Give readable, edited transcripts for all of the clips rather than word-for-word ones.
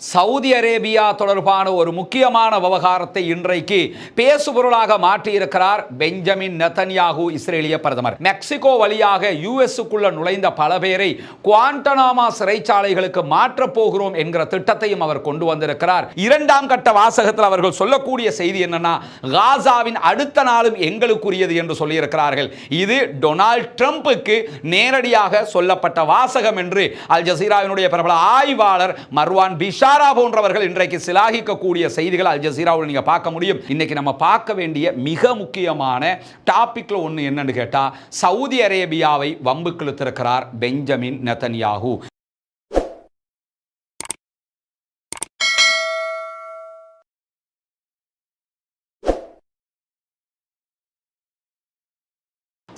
Saudi Arabia தொடர்பான ஒரு முக்கியமான விவகாரத்தை இன்றைக்கு பேசுபொருளாக மாற்றியிருக்கிறார் பெஞ்சமின் நெதன்யாகு இஸ்ரேலிய பிரதமர். மெக்சிகோ வழியாக யுஎஸ்க்குள்ள நுழைந்த பல பேரை குவாண்டனாமா சிறைச்சாலைகளுக்கு மாற்றப் போகிறோம் என்கிற திட்டத்தையும் அவர் கொண்டு வந்திருக்கிறார். இரண்டாம் கட்ட வாசகத்தில் அவர்கள் சொல்லக்கூடிய செய்தி என்னன்னா, காசாவின் அடுத்த நாளும் எங்களுக்குரியது என்று சொல்லியிருக்கிறார்கள். இது டொனால்ட் ட்ரம்புக்கு நேரடியாக சொல்லப்பட்ட வாசகம் என்று அல் ஜசீராவினுடைய பிரபல ஆய்வாளர் மர்வான் பிஷா போன்றவர்கள் இன்றைக்கு சிலாகிக்கக்கூடிய செய்திகள் அல் ஜசீராவில் நீங்க பார்க்க முடியும். இன்னைக்கு நம்ம பார்க்க வேண்டிய மிக முக்கியமான டாபிக்ல ஒன்று என்னன்னு கேட்டா, சவுதி அரேபியாவை வம்புக்கு இழுத்திருக்கிறார் பெஞ்சமின் நெதன்யாகு.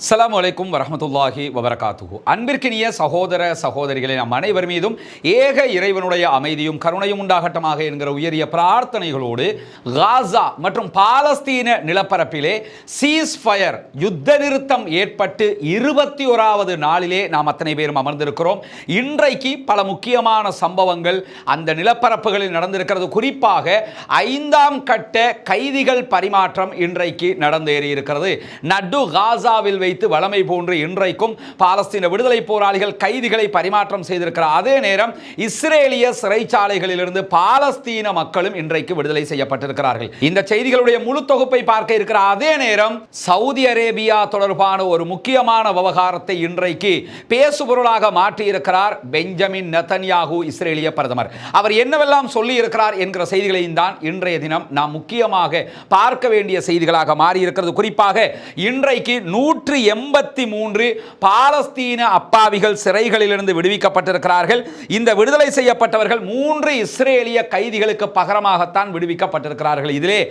அஸ்ஸலாமு அலைக்கும் வரஹ்மத்துல்லாஹி வபரகாத்துஹு. அன்பிற்கினிய சகோதர சகோதரிகளே, நம் அனைவர் மீதும் ஏக இறைவனுடைய அமைதியும் கருணையும் உண்டாகட்டமாக என்கிற உயரிய பிரார்த்தனைகளோடு காசா மற்றும் பாலஸ்தீன நிலப்பரப்பிலே சீஸ் ஃபயர் யுத்த நிறுத்தம் ஏற்பட்டு 21வது நாளிலே நாம் அத்தனை பேரும் அமர்ந்திருக்கிறோம். இன்றைக்கு பல முக்கியமான சம்பவங்கள் அந்த நிலப்பரப்புகளில் நடந்திருக்கிறது. குறிப்பாக 5ஆம் கட்ட கைதிகள் பரிமாற்றம் இன்றைக்கு நடந்தேறி இருக்கிறது. நடு காசாவில் வளமை போன்று இன்றைக்கும் பாலஸ்தீன விடுதலை போராளிகள் கைதிகளை பரிமாற்றம் செய்திருக்கிறார். அதே நேரம் இஸ்ரேலிய சிறைச்சாலைகளிலிருந்து பாலஸ்தீன மக்களும் இன்றைக்கு விடுதலை செய்யப்பட்டிருக்கிறார்கள். இந்த செய்திகளுடைய முழு தொகுப்பை பார்க்க இருக்கிற அதே நேரம் சவுதி அரேபியா தொடர்பான ஒரு முக்கியமான விவகாரத்தை இன்றைக்கு பேசுபொருளாக மாற்றியிருக்கிறார் பெஞ்சமின் நெதன்யாகு இஸ்ரேலிய பிரதமர். அவர் என்னவெல்லாம் சொல்லி இருக்கிறார் என்கிற செய்திகளையும் தான் இன்றைய தினம் நாம் முக்கியமாக பார்க்க வேண்டிய செய்திகளாக மாறியிருக்கிறது. குறிப்பாக இன்றைக்கு 183 பாலஸ்தீன அப்பாவிகள் சிறைகளிலிருந்து விடுவிக்கப்பட்டிருக்கிறார்கள். இந்த விடுதலை செய்யப்பட்டவர்கள் 3 இஸ்ரேலிய கைதிகளுக்கு பகரமாகத்தான் விடுவிக்கப்பட்டிருக்கிறார்கள். இதிலே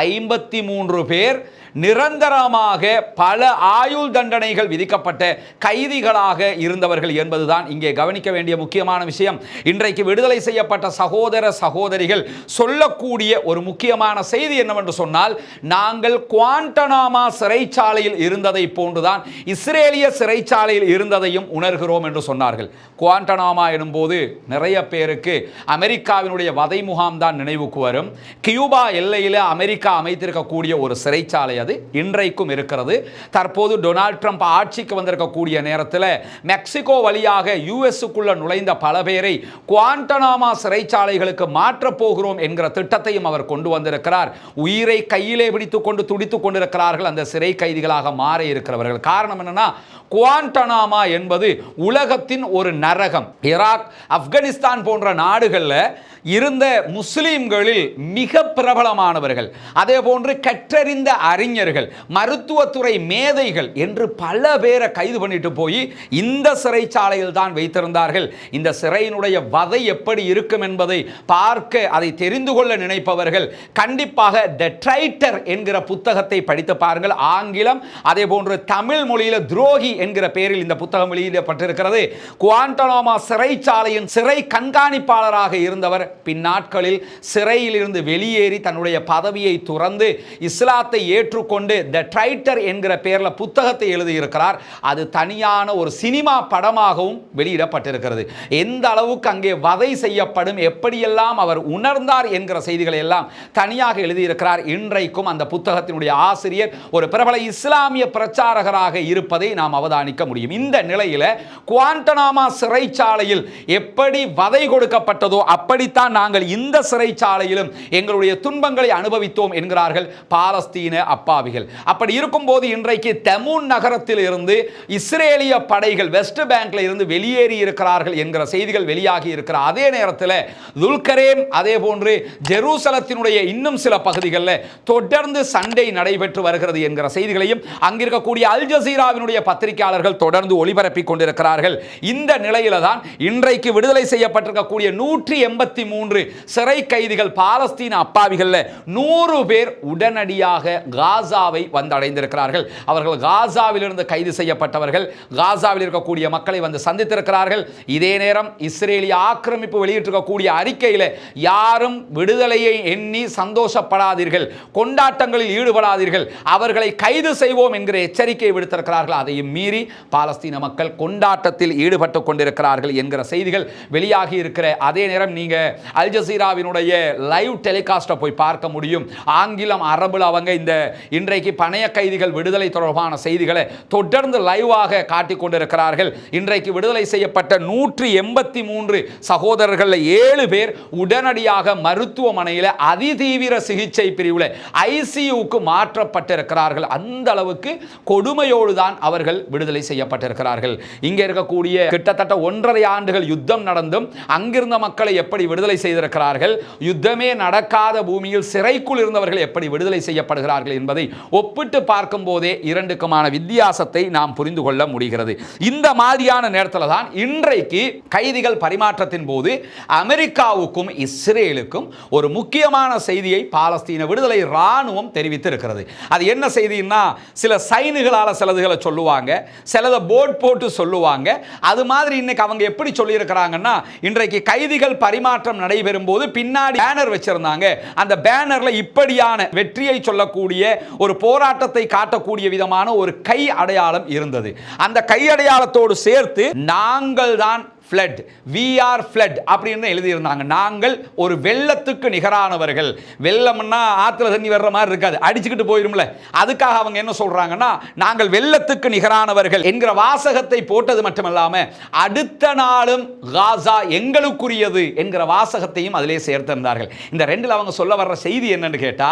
53 பேர் நிரந்தரமாக பல ஆயுள் தண்டனைகள் விதிக்கப்பட்ட கைதிகளாக இருந்தவர்கள் என்பதுதான் இங்கே கவனிக்க வேண்டிய முக்கியமான விஷயம். இன்றைக்கு விடுதலை செய்யப்பட்ட சகோதர சகோதரிகள் சொல்லக்கூடிய ஒரு முக்கியமான செய்தி என்னவென்று சொன்னால், நாங்கள் குவாண்டனாமா சிறைச்சாலையில் இருந்ததை போன்றுதான் இஸ்ரேலிய சிறைச்சாலையில் இருந்ததையும் உணர்கிறோம் என்று சொன்னார்கள். குவாண்டனாமா எனும்போது நிறைய பேருக்கு அமெரிக்காவினுடைய வதை முகாம் தான் நினைவுக்கு வரும். கியூபா எல்லையில் அமெரிக்கா அமைத்திருக்கக்கூடிய ஒரு சிறைச்சாலை அது இன்றைக்கும் இருக்கிறது. தற்போது டொனால்ட் ட்ரம்ப் ஆட்சிக்கு வந்திருக்கக்கூடிய நேரத்தில் மெக்சிகோ வழியாக யுஎஸ்க்குள்ள நுழைந்த பல பேரை குவாண்டனாமா சிறைச்சாலைகளுக்கு மாற்றப் போகிறோம் என்கிற திட்டத்தையும் அவர் கொண்டு வந்திருக்கிறார். உயிரை கையிலே பிடித்துக் கொண்டு துடித்துக் கொண்டிருக்கிறார்கள் அந்த சிறை கைதிகளாக மாற இருக்கிறவர்கள். காரணம் என்னன்னா, குவாண்டனாமா என்பது உலகத்தின் ஒரு நரகம். ஈராக், ஆப்கானிஸ்தான் போன்ற நாடுகளில் இருந்த முஸ்லிம்களில் மிக பிரபலமானவர்கள், அதே போன்று கற்றறிந்த அறிஞர்கள், மருத்துவத்துறை மேதைகள் என்று பல பேரை கைது பண்ணிட்டு போய் இந்த சிறைச்சாலையில் தான் வைத்திருந்தார்கள். இந்த சிறையினுடைய வதை எப்படி இருக்கும் என்பதை பார்க்க, அதை தெரிந்து கொள்ள நினைப்பவர்கள் கண்டிப்பாக தி ட்ரைட்டர் என்கிற புத்தகத்தை படித்து பாருங்கள். ஆங்கிலம், அதே போன்று தமிழ் மொழியில் துரோகி என்கிற பெயரில் இந்த புத்தகம் வெளியிடப்பட்டிருக்கிறது. குவாண்டனாமா சிறைச்சாலையின் சிறை கண்காணிப்பாளராக இருந்தவர் பின்னாட்களில் சிறையில் இருந்து வெளியேறி தன்னுடைய பதவியை துறந்து இஸ்லாத்தை ஏற்றுக்கொண்டு தி ட்ரைட்டர் என்கிற பெயரில் புத்தகத்தை எழுதியிருக்கிறார். அது தனியான ஒரு சினிமா படமாகவும் வெளியிடப்பட்டிருக்கிறது. எந்த அளவுக்கு அங்கே வதை செய்யப்படும், எப்படியெல்லாம் அவர் உணர்ந்தார் என்கிற செய்திகளை எல்லாம் தனியாக எழுதியிருக்கிறார். இன்றைக்கும் அந்த புத்தகத்தினுடைய ஆசிரியர் ஒரு பிரபல இஸ்லாமிய பிரச்சாரகராக இருப்பதை நாம் அவதானிக்க முடியும். இந்த நிலையில் குவாண்டனாமா சிறைச்சாலையில் எப்படி வதை கொடுக்கப்பட்டதோ அப்படித்தான் நாங்கள் இந்த சிறைச்சாலையிலும் எங்களுடைய துன்பங்களை அனுபவித்தோம் என்கிறார்கள் பாலஸ்தீன அப்பாவிகள். அப்படி இருக்கும்போது இன்றைக்கு தெமூன் நகரத்தில் இருந்து இஸ்ரேலிய படைகள் வெஸ்ட் பேங்க்ல இருந்து வெளியேறி இருக்கிறார்கள் என்கிற செய்திகள் வெளியாகி இருக்கிற அதே நேரத்தில் துல்கரேம், அதே போன்று ஜெருசலத்தினுடைய இன்னும் சில பகுதிகளில் தொடர்ந்து சண்டை நடைபெற்று வருகிறது என்கிற செய்திகளையும் அங்கிருக்கக்கூடிய அல் ஜசீராவினுடைய பத்திரிகையாளர்கள் தொடர்ந்து ஒளிபரப்பிக் கொண்டிருக்கிறார்கள். இந்த நிலையில தான் இன்றைக்கு விடுதலை செய்யப்பட்டிருக்கக்கூடிய 183 சிறை கைதிகள் பாலஸ்தீன அப்பாவிகள் 100 பேர் உடனடியாக காசாவை வந்தடைந்திருக்கிறார்கள். அவர்கள் காசாவிலிருந்து கைது செய்யப்பட்டவர்கள் காசாவில் இருக்கக்கூடிய மக்களை வந்து சந்தித்திருக்கிறார்கள். இதே நேரம் இஸ்ரேலிய ஆக்கிரமிப்பு வெளியிட்டிருக்கக்கூடிய அறிக்கையில் யாரும் விடுதலையை எண்ணி சந்தோஷப்படாதீர்கள், கொண்டாட்டங்களில் ஈடுபடாதீர்கள், அவர்களை கைது செய்வோம் என்கிற எச்சரிக்கை எச்சரிக்கை விடுத்திருக்கிறார்கள். அதையும் மீறி பாலஸ்தீன மக்கள் கொண்டாட்டத்தில் ஈடுபட்டுக் கொண்டிருக்கிறார்கள் என்கிற செய்திகள் வெளியாகி இருக்கிற அதே நேரம் நீங்க அல் ஜசீராவினுடைய லைவ் டெலிகாஸ்ட போய் பார்க்க முடியும். ஆங்கிலம் அரபுல அவங்க இந்த இன்றைக்கு பணைய கைதிகள் விடுதலை தொடர்பான செய்திகளை தொடர்ந்து லைவாக காட்டிக் கொண்டிருக்கிறார்கள். இன்றைக்கு விடுதலை செய்யப்பட்ட 183 சகோதரர்கள் 7 பேர் உடனடியாக மருத்துவமனையில் அதிதீவிர சிகிச்சை பிரிவில் ஐசியூக்கு மாற்றப்பட்டிருக்கிறார்கள். அந்த அளவுக்கு கொடுமையோடு தான் அவர்கள் விடுதலை செய்யப்பட்டிருக்கிறார்கள். இங்கே இருக்கக்கூடிய கிட்டத்தட்ட 1.5 ஆண்டுகள் யுத்தம் நடந்தும் அங்கிருந்த மக்களை எப்படி விடுதலை செய்திருக்கிறார்கள், யுத்தமே நடக்காத பூமியில் சிறைக்குள் இருந்தவர்கள் எப்படி விடுதலை செய்யப்படுகிறார்கள் என்பதை ஒப்பிட்டு பார்க்கும் போதே இரண்டுக்குமான வித்தியாசத்தை நாம் புரிந்து கொள்ள முடிகிறது. இந்த மாதிரியான நேரத்தில் தான் இன்றைக்கு கைதிகள் பரிமாற்றத்தின் போது அமெரிக்காவுக்கும் இஸ்ரேலுக்கும் ஒரு முக்கியமான செய்தியை பாலஸ்தீன விடுதலை இராணுவம் தெரிவித்திருக்கிறது. அது என்ன செய்தின்னா, சில சைனுகளால் சிலதுகளை சொல்லுவாங்க, சிலதை போர்ட் போட்டு சொல்லுவாங்க. அது மாதிரி இன்னைக்கு அவங்க எப்படி சொல்லி இருக்கிறாங்கன்னா, இன்றைக்கு கைதிகள் பரிமாற்றம் நடைபெறும் போது பின்னாடி பேனர் வச்சிருந்தாங்க. அந்த பேனர்ல இப்படியான வெற்றியை சொல்லக்கூடிய ஒரு போராட்டத்தை காட்டக்கூடிய விதமான ஒரு கை அடையாளம் இருந்தது. அந்த கை அடையாளத்தோடு சேர்த்து நாங்கள் தான் ஃப்ளட், we are flood அப்படின்னு எழுதியிருந்தாங்க. நாங்கள் ஒரு வெள்ளத்துக்கு நிகரானவர்கள். வெள்ளம்னா ஆற்றுல தண்ணி வர்ற மாதிரி இருக்காது, அடிச்சுக்கிட்டு போயிரும்ல. அதுக்காக அவங்க என்ன சொல்றாங்கன்னா, நாங்கள் வெள்ளத்துக்கு நிகரானவர்கள் என்கிற வாசகத்தை போட்டது மட்டுமல்லாம அடுத்த நாளும் காசா எங்களுக்குரியது என்கிற வாசகத்தையும் அதிலே சேர்த்திருந்தார்கள். இந்த ரெண்டில் அவங்க சொல்ல வர்ற செய்தி என்னன்னு கேட்டா,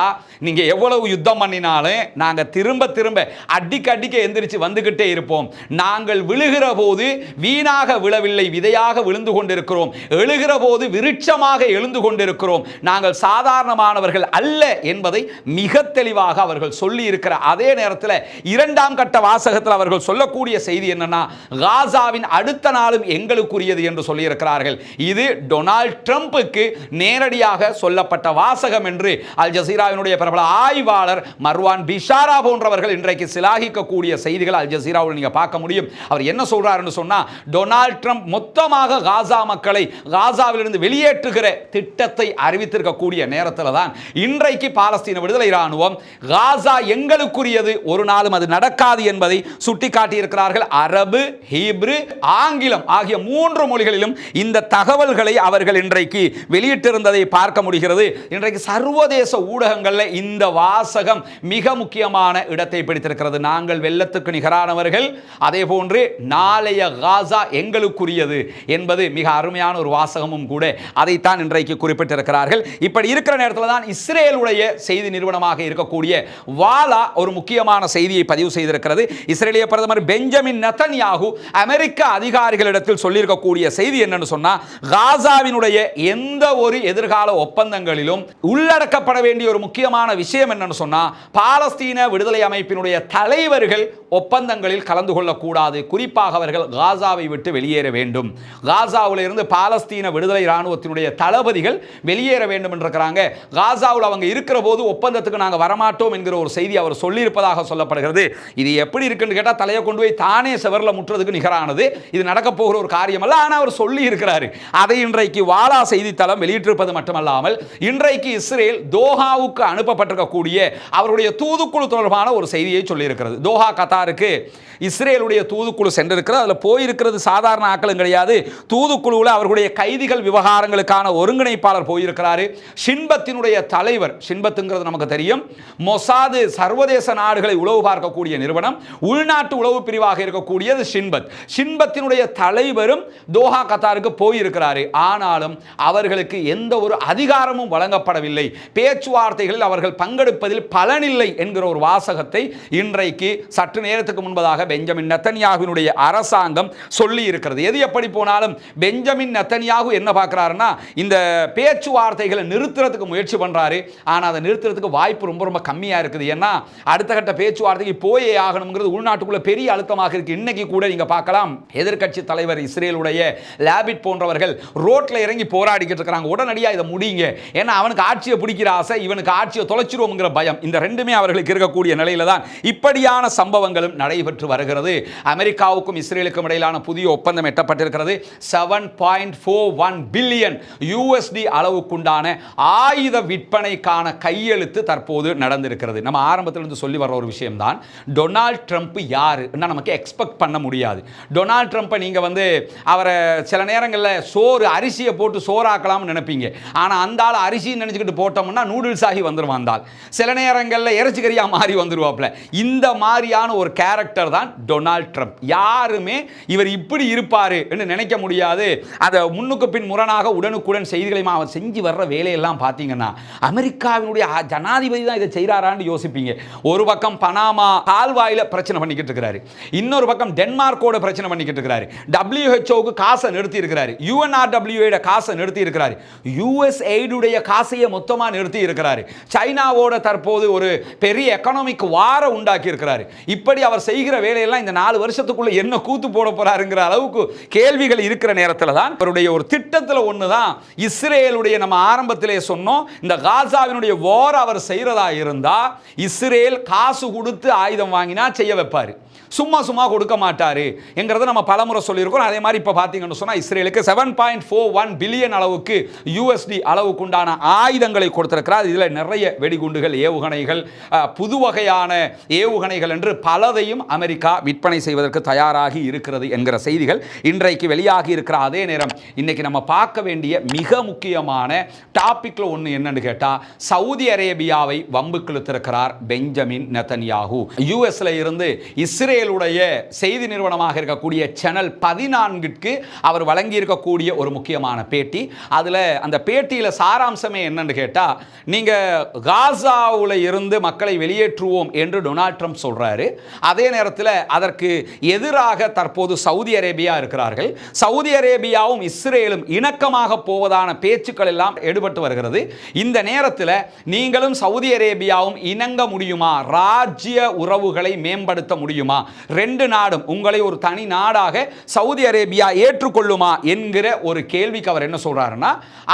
நீங்க எவ்வளவு யுத்தம் பண்ணினாலும் நாங்க திரும்ப திரும்ப அடிக்க எந்திரிச்சு வந்துகிட்டே இருப்போம். நாங்கள் விழுகிற போது வீணாக விழவில்லை, விதையாக விழுந்து கொண்டிருக்கிறோம். எழுகிற போது விருட்சமாக எழுந்து கொண்டிருக்கிறோம். நாங்கள் சாதாரணமானவர்கள் அல்ல என்பதை மிக தெளிவாக அவர்கள் சொல்லி இருக்கிற அதே நேரத்தில் இரண்டாம் கட்ட வாசகத்தில் அவர்கள் சொல்லக்கூடிய செய்தி என்னன்னா, காசாவின் அடுத்த நாளும் எங்களுக்குரியது என்று சொல்லி இருக்கிறார்கள். இது டொனால்ட் ட்ரம்புக்கு நேரடியாக சொல்லப்பட்ட வாசகம் என்று அல் ஜசீராவினுடைய பிரபல ஆய்வாளர் மர்வான் பிஷாரா போன்றவர்கள் இன்றைக்கு சிலாகிக்கக்கூடிய செய்திகள் அல் ஜசீராவில் நீங்க பார்க்க முடியும். அவர் என்ன சொல்றாருன்னு சொன்னா, டொனால்ட் ட்ரம்ப் மொத்தமாக காசா மக்களை காசாவிலிருந்து வெளியேற்றுகிற திட்டத்தை அறிவித்திருக்கக்கூடிய நேரத்தில் தான் இன்றைக்கு பாலஸ்தீன விடுதலை இராணுவம் காசா எங்களுக்குரியது, ஒரு நாளும் அது நடக்காது என்பதை சுட்டிக்காட்டியிருக்கிறார்கள். அரபு, ஹீப்ரு, ஆங்கிலம் ஆகிய 3 மொழிகளிலும் இந்த தகவல்களை அவர்கள் இன்றைக்கு வெளியிட்டிருந்ததை பார்க்க முடிகிறது. இன்றைக்கு சர்வதேச ஊடகங்களில் இந்த வாசகம் மிக முக்கியமான இடத்தை பிடித்திருக்கிறது. நாங்கள் வெள்ளத்துக்கு நிகரானவர்கள், அதே போன்று நாளைய காசா எங்களுக்குரியது என்பது மிக அருமையான ஒரு வாசகமும் கூட. அதைத்தான் இன்றைக்கு குறிப்பிட்டிருக்கிறார்கள். இப்படி இருக்கிற நேரத்தில் தான் இஸ்ரேலுடைய செய்தி நிறுவனமாக இருக்கக்கூடிய வாலா ஒரு முக்கியமான செய்தியை பதிவு செய்திருக்கிறது. இஸ்ரேலிய பிரதமர் பெஞ்சமின் நெதன்யாகு அமெரிக்க அதிகாரிகளிடத்தில் சொல்லியிருக்கக்கூடிய செய்தி என்னன்னு சொன்னா, காசாவினுடைய எந்த ஒரு எதிர்கால ஒப்பந்தங்களிலும் உள்ளடக்கப்பட வேண்டிய ஒரு முக்கியமான விஷயம் என்னன்னு சொன்னா, பாலஸ்தீன விடுதலை அமைப்பினுடைய தலைவர்கள் ஒப்பந்தங்களில் கலந்து கொள்ளக்கூடாது. குறிப்பாக அவர்கள் காசாவை விட்டு வெளியேற வேண்டும். காசாவில் இருந்து பாலஸ்தீன விடுதலை இராணுவத்தினுடைய தளபதிகள் வெளியேற வேண்டும் என்றிருக்கிறாங்க. காசாவில் அவங்க இருக்கிற போது ஒப்பந்தத்துக்கு நாங்கள் வரமாட்டோம் என்கிற ஒரு செய்தி அவர் சொல்லியிருப்பதாக சொல்லப்படுகிறது. இது எப்படி இருக்குன்னு கேட்டால் தலையை கொண்டு போய் தானே செவரில் முற்றுறதுக்கு நிகரானது. இது நடக்க போகிற ஒரு காரியம் அல்ல. ஆனால் அவர் சொல்லி இருக்கிறார். அதை இன்றைக்கு வாலா செய்தித்தளம் வெளியிட்டிருப்பது மட்டுமல்லாமல் இன்றைக்கு இஸ்ரேல் தோஹாவுக்கு அனுப்பப்பட்டிருக்கக்கூடிய அவருடைய தூதுக்குழு தொடர்பான ஒரு செய்தியை சொல்லியிருக்கிறது. தோஹா கத்தாருக்கு இஸ்ரேலுடைய தூதுக்குழு சென்றிருக்கிறது. அதில் போயிருக்கிறது சாதாரண ஆட்களும் கிடையாது. தூதுக்குழுவில் அவர்களுடைய கைதிகள் விவகாரங்களுக்கான ஒருங்கிணைப்பாளர் போயிருக்கிறாரு. ஷின்பத்தினுடைய தலைவர், ஷின்பத்துங்கிறது நமக்கு தெரியும், மொசாது சர்வதேச நாடுகளை உளவு பார்க்கக்கூடிய நிறுவனம், உள்நாட்டு உளவு பிரிவாக இருக்கக்கூடியது ஷின்பத். ஷின்பத்தினுடைய தலைவரும் தோஹா கத்தாருக்கு போயிருக்கிறாரு. ஆனாலும் அவர்களுக்கு எந்த ஒரு அதிகாரமும் வழங்கப்படவில்லை. பேச்சுவார்த்தைகளில் அவர்கள் பங்கெடுப்பதில் பலனில்லை என்கிற ஒரு வாசகத்தை இன்றைக்கு சற்று நேரத்துக்கு முன்பதாக பெஞ்சமின் நெதன்யாகுவினுடைய அரசாங்கம் சொல்லி இருக்கிறது. எது எப்படி போனாலும் பெஞ்சமின் நெதன்யாகு என்ன பார்க்கிறாருன்னா, இந்த பேச்சுவார்த்தைகளை நிறுத்துறதுக்கு முயற்சி பண்றாரு. ஆனால் அதை நிறுத்துறதுக்கு வாய்ப்பு ரொம்ப ரொம்ப கம்மியா இருக்குது. ஏன்னா அடுத்த கட்ட பேச்சுவார்த்தைக்கு போயே ஆகணுங்கிறது உள்நாட்டுக்குள்ள பெரிய அழுத்தமாக இருக்கு. இன்னைக்கு கூட நீங்க பார்க்கலாம், எதிர்க்கட்சி தலைவர் இஸ்ரேலுடைய லாபிட் போன்றவர்கள் ரோட்ல இறங்கி போராடிக்கிட்டு இருக்காங்க. உடனடியாக இதை முடிங்க, ஏன்னா அவனுக்கு ஆட்சியை பிடிக்கிற ஆசை, இவனுக்கு ஆட்சியை தொலைச்சிருவோம்ங்கிற பயம். இந்த ரெண்டுமே அவர்களுக்கு இருக்கக்கூடிய நிலையில தான் இப்படியான சம்பவங்களும் நடைபெற்று வருகிறது. அமெரிக்காவுக்கும் இஸ்ரேலுக்கும் இடையிலான புதிய ஒப்பந்தம் எட்டப்பட்டிருக்கிறது. சொல்லப்பட்டிருக்கிறது 7.41 பில்லியன் USD அளவுக்குண்டான ஆயுத விற்பனைக்கான கையெழுத்து தற்போது நடந்திருக்கிறது. நம்ம ஆரம்பத்திலிருந்து சொல்லி வர ஒரு விஷயம் தான், டொனால்ட் ட்ரம்ப் யாரு நமக்கு எக்ஸ்பெக்ட் பண்ண முடியாது. டொனால்ட் ட்ரம்ப்பை நீங்க அவரை சில நேரங்களில் அரிசியை போட்டு சோறாக்கலாம்னு நினைப்பீங்க. ஆனா அந்த ஆள் அரிசி நினைச்சுக்கிட்டு போட்டோம்னா நூடுல்ஸ் ஆகி வந்துருவான். சில நேரங்களில் இறைச்சிக்கறியா மாறி வந்துருவாப்ல. இந்த மாதிரியான ஒரு கேரக்டர் தான் டொனால்ட் ட்ரம்ப். யாருமே இவர் இப்படி இருப்பாரு என்று நினைக்க முடியாது. அதை முன்னுக்கு பின் முரணாக உடனுக்குடன் செய்திகளையும் அவர் செஞ்சு வர்ற வேலையெல்லாம் பார்த்தீங்கன்னா அமெரிக்காவினுடைய ஜனாதிபதி தான் இதை செய்கிறாரான்னு யோசிப்பீங்க. ஒரு பக்கம் பனாமா கால்வாயில பிரச்சனை பண்ணிக்கிட்டு இருக்கிறாரு, இன்னொரு பக்கம் டென்மார்க்கோட பிரச்சனை பண்ணிக்கிட்டு இருக்கிறாரு, WHO காசை நிறுத்தி இருக்கிறாரு, UNRWA காசை நிறுத்தி இருக்கிறாரு, USAID காசையை மொத்தமாக நிறுத்தி இருக்கிறாரு, சைனாவோட தற்போது ஒரு பெரிய எக்கனாமிக் வார உண்டாக்கி இருக்கிறாரு. இப்படி அவர் செய்கிற வேலையெல்லாம் இந்த 4 வருஷத்துக்குள்ள என்ன கூத்து போட போறாருங்கிற அளவுக்கு கேள்விகள் இருக்கிற நேரத்தில் தான் அவருடைய ஒரு திட்டத்தில் ஒன்று தான் இஸ்ரேலுடைய, நம்ம ஆரம்பத்திலே சொன்னோம், இந்த காசாவினுடைய வார் அவர் செய்யறதா இருந்தா இஸ்ரேல் காசு கொடுத்து ஆயுதம் வாங்கினா செய்ய வைப்பாரு, சும்மா சும்மா கொடுக்க மாட்டாரு என்கிறத நம்ம பலமுறை சொல்லியிருக்கோம். அதே மாதிரி இப்போ பார்த்தீங்கன்னு சொன்னால் இஸ்ரேலுக்கு 7.41 பில்லியன் அளவுக்கு USD அளவுக்குண்டான ஆயுதங்களை கொடுத்திருக்கிறார். இதில் நிறைய வெடிகுண்டுகள், ஏவுகணைகள், புது வகையான ஏவுகணைகள் என்று பலதையும் அமெரிக்கா விற்பனை செய்வதற்கு தயாராகி இருக்கிறது என்கிற செய்திகள் இன்றைக்கு வெளியாகி இருக்கிற அதே நேரம் இன்னைக்கு நம்ம பார்க்க வேண்டிய மிக முக்கியமான டாபிக்ல ஒன்று என்னன்னு கேட்டால், சவுதி அரேபியாவை வம்புக்கு இழுத்திருக்கிறார் பெஞ்சமின் நெதன்யாகு. யுஎஸ்ல இருந்து இஸ்ரேலுடைய செய்தி நிறுவனமாக இருக்கக்கூடிய சேனல் 14க்கு அவர் வழங்கி இருக்கக்கூடிய ஒரு முக்கியமான பேட்டி. அதுல அந்த பேட்டியில சாராம்சமே என்னன்னு கேட்டா, நீங்க காசாவுல இருந்து மக்களை வெளியேற்றுவோம் என்று டொனால்ட் ட்ரம்ப் சொல்றாரு. அதே நேரத்தில் அதற்கு எதிராக தற்போது சவுதி அரேபியா இருக்கிறார்கள். சவுதி அரேபியாவும் இஸ்ரேலும் இணக்கமாக போவதான பேச்சுக்கள் எல்லாம் எடுபட்டு வருகிறது. இந்த நேரத்தில் நீங்களும் சவுதி அரேபியாவும் இணங்க முடியுமா? ராஜ்ய உறவுகளை மேம்படுத்த முடியுமா? 2 நாடும் உங்களை ஒரு தனி நாடாக சவுதி அரேபியா ஏற்றுக்கொள்ளுமா என்கிற ஒரு கேள்விக்கு அவர் என்ன சொல்றாருன்னா,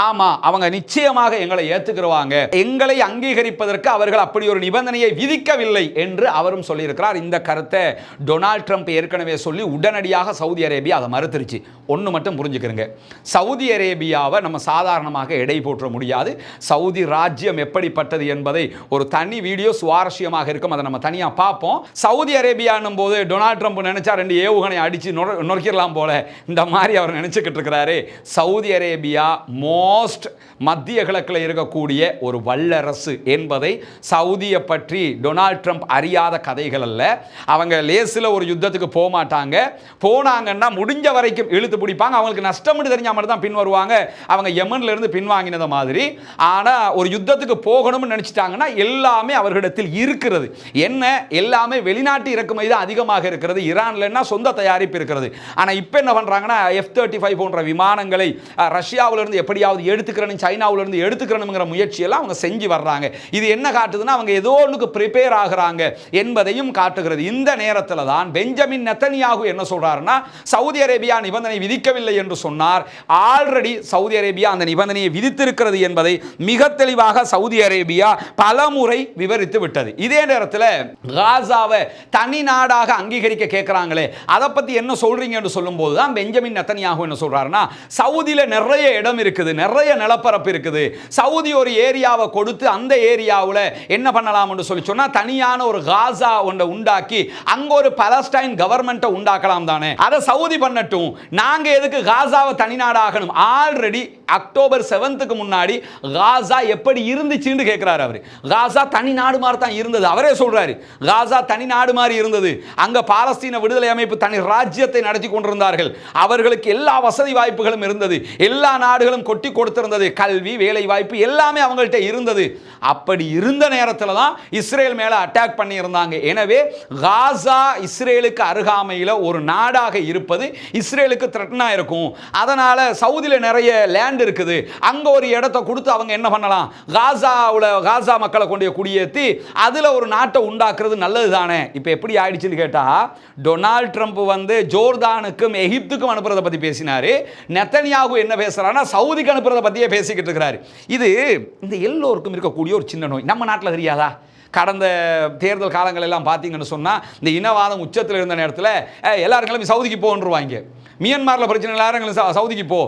ஆமா அவங்க நிச்சயமாக எங்களை ஏற்றுக்கிறவாங்க, எங்களை அங்கீகரிப்பதற்கு அவர்கள் அப்படி ஒரு நிபந்தனையை விதிக்கவில்லை என்று அவரும் சொல்லியிருக்கிறார். இந்த கருத்தை டொனால்ட் ட்ரம்ப் ஏற்கனவே சொல்லி உடனடியாக சவுதி அரேபியா அதை மறுத்துருச்சு. ஒன்று மட்டும் புரிஞ்சுக்கிறங்க, சவுதி அரேபியாவை நம்ம சாதாரணமாக எடை போற்ற முடியாது. சவுதி ராஜ்யம் எப்படிப்பட்டது என்பதை ஒரு தனி வீடியோ சுவாரஸ்யமாக இருக்கும், அதை நம்ம தனியாக பார்ப்போம். சவுதி அரேபியானும் போது டொனால்ட் ட்ரம்ப் நினைச்சா 2 ஏவுகணை அடிச்சு நொறுக்கிடலாம் போல, இந்த மாதிரி அவர் நினைச்சுக்கிட்டு இருக்கிறாரு. சவுதி அரேபியா மோஸ்ட் மத்திய கிழக்கில் இருக்கக்கூடிய ஒரு வல்லரசு என்பதை சவுதியை பற்றி டொனால்ட் ட்ரம்ப் அறியாத கதைகள் அல்ல. அவங்க லேசில் ஒரு யுத்தத்துக்கு போக மாட்டாங்க, போனாங்கன்னா முடிஞ்ச வரைக்கும் இழுத்து பிடிப்பாங்க. அவங்களுக்கு நஷ்டம் தெரிஞ்சால் மட்டும் தான் பின் வருவாங்க. அவங்க யமன்ல இருந்து பின்வாங்கினத மாதிரி. ஆனால் ஒரு யுத்தத்துக்கு போகணும்னு நினைச்சிட்டாங்கன்னா எல்லாமே அவர்களிடத்தில் இருக்கிறது. என்ன, எல்லாமே வெளிநாட்டு இறக்குமதி தான் அதிகமாக இருக்கிறது. ஈரான்லன்னா சொந்த தயாரிப்பு இருக்கிறது. ஆனால் இப்போ என்ன பண்றாங்கன்னா, F-35 போன்ற விமானங்களை ரஷ்யாவிலிருந்து எப்படியாவது எடுத்துக்கிறேன்னு, சைனாவிலிருந்து எடுத்துக்கிறேனுங்கிற முயற்சியெல்லாம் அவங்க செஞ்சு வர்றாங்க. இது என்ன காட்டுதுன்னா, அவங்க ஏதோ ஒன்றுக்கு ப்ரிப்பேர் ஆகுறாங்க என்பதையும் காட்டுகிறது. இந்த நேரத்தில் தான் பெஞ்சமின் நெதன்யாகு என்ன சொல்றாருன்னா, சவுதி அரேபியா நிபந்தனை விதிக்கவில்லை என்று சொன்னார். ஆல்ரெடி சவுதி அரேபியா அந்த நிபந்தனையை விதித்திருக்கிறது என்பதை மிக தெளிவாக சவுதி அரேபியா பலமுறை விவரித்து விட்டது. இதே நேரத்தில் காசாவை தனி நாடாக அங்கீகரிக்க கேட்கிறாங்களே, அதை பத்தி என்ன சொல்றீங்க என்று சொல்லும்போது தான் பெஞ்சமின் நெதன்யாகு என்ன சொல்றாருன்னா, சவுதியில நிறைய இடம் இருக்குது, நிறைய நிலப்பரப்பு இருக்குது. சவுதி ஒரு ஏரியாவை கொடுத்து அந்த ஏரியாவில் என்ன பண்ணலாம் என்று சொல்லி சொன்னா, தனியான ஒரு காசா ஒன்றை உண்டாக்கி அங்க ஒரு பலஸ்டைன் கவர்மெண்ட்டை உண்டாக்கலாம் தானே, அதை சவுதி பண்ணட்டும், நாங்க எதுக்கு காசாவை தனி நாடாகணும்? ஆல்ரெடி அக்டோபர் 7க்கு முன்னாடி காசா எப்படி இருந்துச்சுன்னு கேட்கிறாரு அவர். காசா தனி நாடு மாதிரி தான் இருந்தது, அவரே சொல்றாரு. காசா தனி நாடு மாதிரி இருந்தது. அங்க பாலஸ்தீன விடுதலை அமைப்பு தனி ராஜ்யத்தை நடத்தி கொண்டிருந்தார்கள். அவர்களுக்கு எல்லா வசதி வாய்ப்புகளும் இருந்தது, எல்லா நாடுகளும் கொட்டி கொடுத்திருந்தது, கல்வி, வேலை வாய்ப்பு எல்லாமே அவங்கள்ட்ட இருந்தது. அப்படி இருந்த நேரத்தில் தான் இஸ்ரேல் மேல அட்டாக் பண்ணி இருந்தாங்க. எனவே காசா இஸ்ரேலுக்கு அருகாமையில் ஒரு நாடாக இருப்பது இஸ்ரேலுக்கு த்ரெட்டனா இருக்கும். அதனால சவுதியில நிறைய லேண்ட் இருக்குது, அங்க ஒரு இடத்தை கொடுத்து அவங்க என்ன பண்ணலாம், காசா மக்களை கொண்டு குடியேற்றி அதுல ஒரு நாட்டை உண்டாக்குறது நல்லது தானே. இப்போ எப்படி ஆயிடுச்சுன்னு கேட்டா, டொனால்ட் ட்ரம்ப் ஜோர்தானுக்கும் எகிப்துக்கும் அனுப்புறதை பத்தி பேசினாரு. நெதன்யாகு என்ன பேசுறாருன்னா, சவுதிக்கு அனுப்புறதை பத்தியே பேசிக்கிட்டு இருக்கிறாரு. இது இந்த எல்லோருக்கும் இருக்கக்கூடிய ஒரு சின்ன நோய். நம்ம நாட்டில் தெரியாதா? கடந்த தேர்தல் காலங்கள் எல்லாம் பார்த்தீங்கன்னு சொன்னால் இந்த இனவாதம் உச்சத்தில் இருந்த நேரத்தில் எல்லாரும் கிளம்பி சவுதிக்கு போன்றுவாங்க. மியான்மரில் பிரச்சனை எல்லாரும் சவுதிக்கு போ,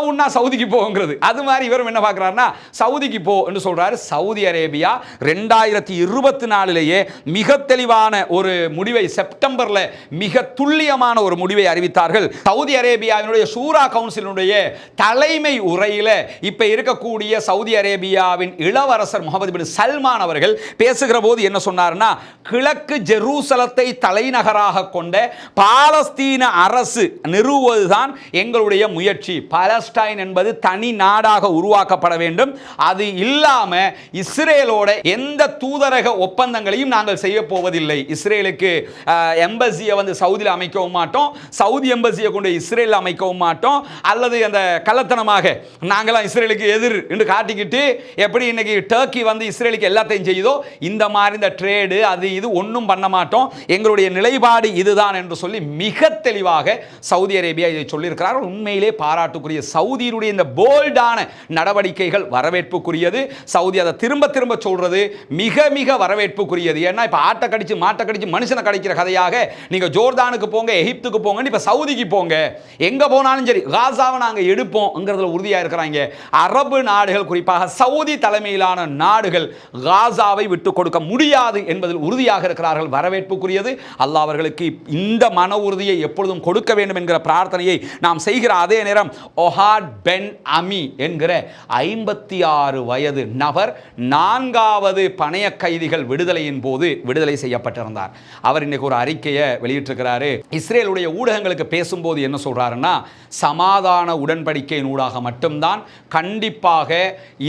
உன்னா சவுதிக்கு போங்கிறது. அது மாதிரி இவரும் என்ன பார்க்குறாருன்னா சவுதிக்கு போ என்று சொல்றாரு. சவுதி அரேபியா 2024 மிக தெளிவான ஒரு முடிவை, செப்டம்பர்ல மிக துல்லியமான ஒரு முடிவை அறிவித்தார்கள். சவுதி அரேபியாவினுடைய ஷூரா கவுன்சிலுடைய தலைமை உரையில இப்ப இருக்கக்கூடிய சவுதி அரேபியாவின் இளவரசர் முகமது பின் சல்மான் அவர்கள் பேசுகிற போது என்ன சொன்னார்னா, கிழக்கு ஜெருசலத்தை தலைநகராக கொண்ட பாலஸ்தீன அரசு நிறுவுவதுதான் எங்களுடைய முயற்சி. பாலஸ்டைன் என்பது தனி நாடாக உருவாக்கப்பட வேண்டும். அது இல்லாம இஸ்ரேலோட எந்த தூதரக ஒப்பந்தங்களையும் நாங்கள் செய்ய போவதில்லை. இஸ்ரேலுக்கு எம்பசியை சவுதியில் அமைக்கவும் மாட்டோம், சவுதி எம்பசியை கொண்டு இஸ்ரேல் அமைக்கவும் மாட்டோம். அல்லது அந்த கள்ளத்தனமாக நாங்களாம் இஸ்ரேலுக்கு எதிர் என்று காட்டிக்கிட்டு எப்படி இன்னைக்கு டர்க்கி இஸ்ரேலுக்கு எல்லாத்தையும் செய்யுதோ இந்த மாதிரி இந்த ட்ரேடு அது இது ஒன்றும் பண்ண மாட்டோம். எங்களுடைய நிலைப்பாடு இதுதான் என்று சொல்லி மிக தெளிவாக சவுதி அரேபியா இதை சொல்லியிருக்கிறார்கள். உண்மையிலே பாராட்டுக்குரிய சவுதியினுடைய இந்த போல்டான நடவடிக்கைகள் வரவேற்புக்குரியது. சவுதி அதை திரும்ப திரும்ப சொல்றது மிக மிக வரவேற்புக்குரியது. ஏன்னா இப்ப ஆட்டை கடிச்சு மாட்டை கடிச்சு மனுஷனை கடிக்கிற கதையாக நீங்க ஜோர்தானுக்கு போங்க, எகிப்துக்கு போங்க, இப்ப சவுதிக்கு போங்க, எங்க போனாலும் சரி காசாவை நாங்க எடுப்போம்ங்கிறதுல உறுதியா இருக்கிறாங்க. அரபு நாடுகள் குறிப்பாக சவுதி தலைமையிலான நாடுகள் காசாவை விட்டு கொடுக்க முடியாது என்பதில் உறுதியாக இருக்கிறார்கள். வரவேற்புக்குரியது. அல்லாஹ் அவர்களுக்கு இந்த மன உறுதியை எப்பொழுதும் கொடுக்க வேண்டும் என்கிற பிரார்த்தனையை நாம் செய்கிற அதே நேரம் ஒஹாட் பென் அமி என்கிற 56 வயது நபர் 4வது பணைய கைதிகள் விடுதலையின் போது விடுதலை செய்யப்பட்டிருந்தார். அவர் இன்னைக்கு ஒரு அறிக்கையை வெளியிட்டிருக்கிறாரு. இஸ்ரேலுடைய ஊடகங்களுக்கு பேசும்போது என்ன சொல்றாருன்னா, சமாதான உடன்படிக்கையின் ஊடாக மட்டும்தான் கண்டிப்பாக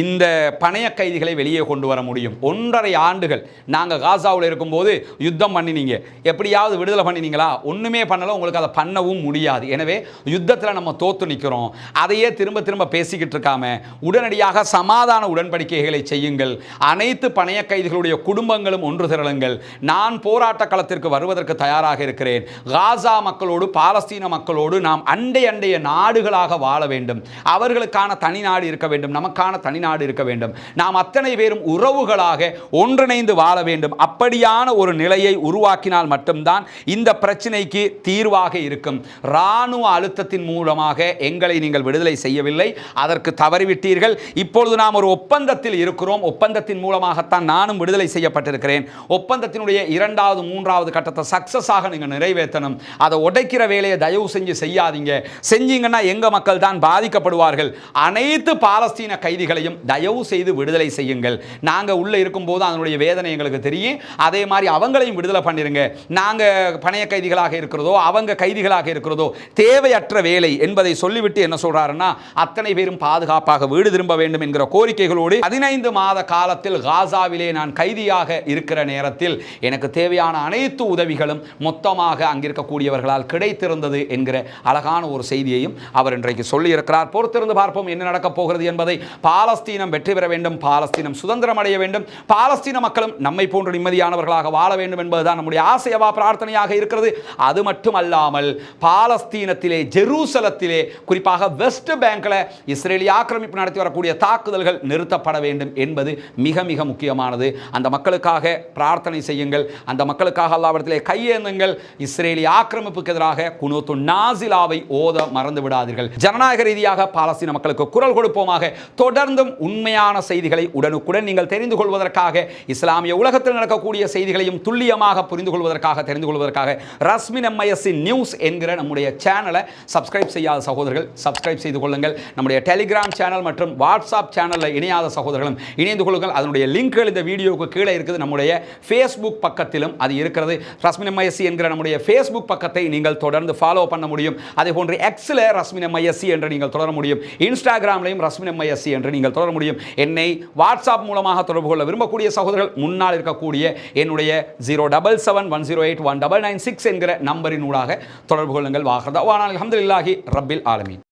இந்த பணைய கைதிகளை வெளியே கொண்டு வர முடியும். 1.5 ஆண்டுகள் நாங்கள் காசாவில் இருக்கும்போது யுத்தம் பண்ணினீங்க, எப்படியாவது விடுதலை பண்ணினீங்களா? ஒண்ணுமே பண்ணல, உங்களுக்கு அதை பண்ணவும் முடியாது. எனவே யுத்தத்தில் நம்ம தோத்து நிற்கிறோம். அதையே திரும்ப திரும்ப பேசிக்கிட்டு இருக்காம உடனடியாக சமாதான உடன்படிக்கைகளை செய்யுங்கள். அனைத்து பணைய கைதிகளுடைய குடும்பங்களும் ஒன்று திரளுங்கள். நான் போராட்ட களத்திற்கு வருவதற்கு தயாராக இருக்கிறேன். காசா மக்களோடு பாலஸ்தீன மக்களோடு நாம் அண்டைய நாடுகளாக வாழ வேண்டும். அவர்களுக்கான தனி நாடு இருக்க வேண்டும், நமக்கான தனி நாடு இருக்க வேண்டும். நாம் அத்தனை பேரும் உறவுகளாக ஒன்றிணைந்து வாழ வேண்டும். அப்படியான ஒரு நிலையை உருவாக்கினால் மட்டும்தான் இந்த பிரச்சனைக்கு தீர்வாக இருக்கும். ராணுவ அழுத்தத்தின் மூலமாக எங்களை நீங்கள் விடுதலை செய்யவில்லை, அதற்கு தவறிவிட்டீர்கள். இப்பொழுது நாம் ஒரு ஒப்பந்தத்தில் இருக்கிறோம். ஒப்பந்தத்தின் மூலமாகத்தான் நானும் விடுதலை செய்யப்பட்டிருக்கிறேன். ஒப்பந்தத்தினுடைய 2வது 3வது கட்டத்தை சக்சஸாக நீங்கள் நிறைவேற்றணும். அதை உடைக்கிற வேலையை தயவு செஞ்சு செய்யாதீங்க. செஞ்சீங்கன்னா எங்க மக்கள் தான் பாதிக்கப்படுவார்கள். அனைத்து பாலஸ்தீன கைதிகளையும் தயவு செய்து விடுதலை செய்யுங்கள். நாங்க உள்ள இருக்கும்போது அதனுடைய வேதனை எங்களுக்கு தெரியும். அதே மாதிரி அவங்களையும் விடுதலை பண்ணிருங்க. நாங்க பணைய கைதிகளாக இருக்கிறதோ அவங்க கைதிகளாக இருக்கிறதோ தேவையற்ற வேலை என்பதை சொல்லிவிட்டு என்ன சொல்றாருன்னா, அத்தனை பேரும் பாதுகாப்பாக வீடு திரும்ப வேண்டும் என்கிற கோரிக்கைகளோடு 15 மாத காலத்தில் காசாவிலே நான் கைதியாக இருக்கிற நேரத்தில் எனக்கு தேவையான அனைத்து உதவிகளும் மொத்தமாக அங்கிருக்கக்கூடியவர்களால் கிடைத்திருந்தது என்கிற அழகான ஒரு செய்தியையும் அவர் இன்றைக்கு சொல்லியிருக்கிறார். பொறுத்திருந்து பார்ப்போம் என்ன நடக்கப் போகிறது என்பதை. பாலஸ்தீனம் வெற்றி பெற வேண்டும், பாலஸ்தீனம் சுதந்திரம் அடைய வேண்டும், பாலஸ்தீன மக்களும் நம்மை போன்ற நிம்மதியானவர்களாக வாழ வேண்டும் என்பதுதான் நம்முடைய ஆசையவா பிரார்த்தனையாக இருக்கிறது. அது மட்டுமல்லாமல் பாலஸ்தீனத்திலே ஜெருசலத்திலே குறிப்பாக வெஸ்ட் பேங்க்ல இஸ்ரேலிய ஆக்கிரமிப்பு நடத்தி வரக்கூடிய தாக்குதல்கள் நிறுத்தப்பட வேண்டும் என்பது மிக மிக முக்கியமானது. அந்த மக்களுக்காக பிரார்த்தனை செய்யுங்கள். அந்த மக்களுக்காக அல்லாஹ்விடத்திலே கையேந்துங்கள். இஸ்ரேலிய ஆக்கிரமிப்புக்கு எதிராக குனூத்து நாசிலாவை ஓத மறந்து விடாதீர்கள். ஜனநாயக ரீதியாக பாலஸ்தீன மக்களுக்கு குரல் கொடுப்போமாக. தொடர்ந்தும் உண்மையான செய்திகளை உடனுக்குடன் நீங்கள் தெரிந்து கொள்வதற்காக, இஸ்லாமிய உலகத்தில் நடக்கக்கூடிய செய்திகளையும் துல்லியமாக புரிந்து கொள்வதற்காக, தெரிந்து கொள்வதற்காக ரஸ்மின் எம்ஐஎஸ்சி நியூஸ் என்கிற நம்முடைய சேனலை சப்ஸ்கிரைப் செய்யாத சகோதரர்கள் சப்ஸ்கிரைப் செய்து கொள்ளுங்கள். நம்முடைய டெலிகிராம் சேனல் மற்றும் வாட்ஸ்அப் சேனலில் இணையாத சகோதரர்களும் இணைந்து கொள்ளுங்கள். அதனுடைய லிங்க்கள் இந்த வீடியோவுக்கு கீழே இருக்குது. நம்முடைய ஃபேஸ்புக் பக்கத்திலும் அது இருக்கிறது. ரஸ்மின் எம்ஐஎஸ்சி என்கிற நம்முடைய ஃபேஸ்புக் பக்கத்தை நீங்கள் தொடர்ந்து ஃபாலோ பண்ண முடியும். அதே போன்று எக்ஸில் ரஸ்மின் எம்ஐஎஸ்சி என்று நீங்கள் தொடர முடியும். இன்ஸ்டாகிராம்லையும் ரஸ்மின் எம்ஐஎஸ்சி என்று நீங்கள் தொடர முடியும். என்னை வாட்ஸ்அப் மூலமாக தொடர்பு கொள்ள விரும்பக்கூடிய சகோதரர்கள் முன்னால் இருக்கக்கூடிய என்னுடைய 07710819996 என்கிற நம்பரின் ஊடாக தொடர்பு கொள்ளுங்கள். வாஹ்ரதவானா அல்ஹம்துலில்லாஹி ரப்பில் ஆலமீன்.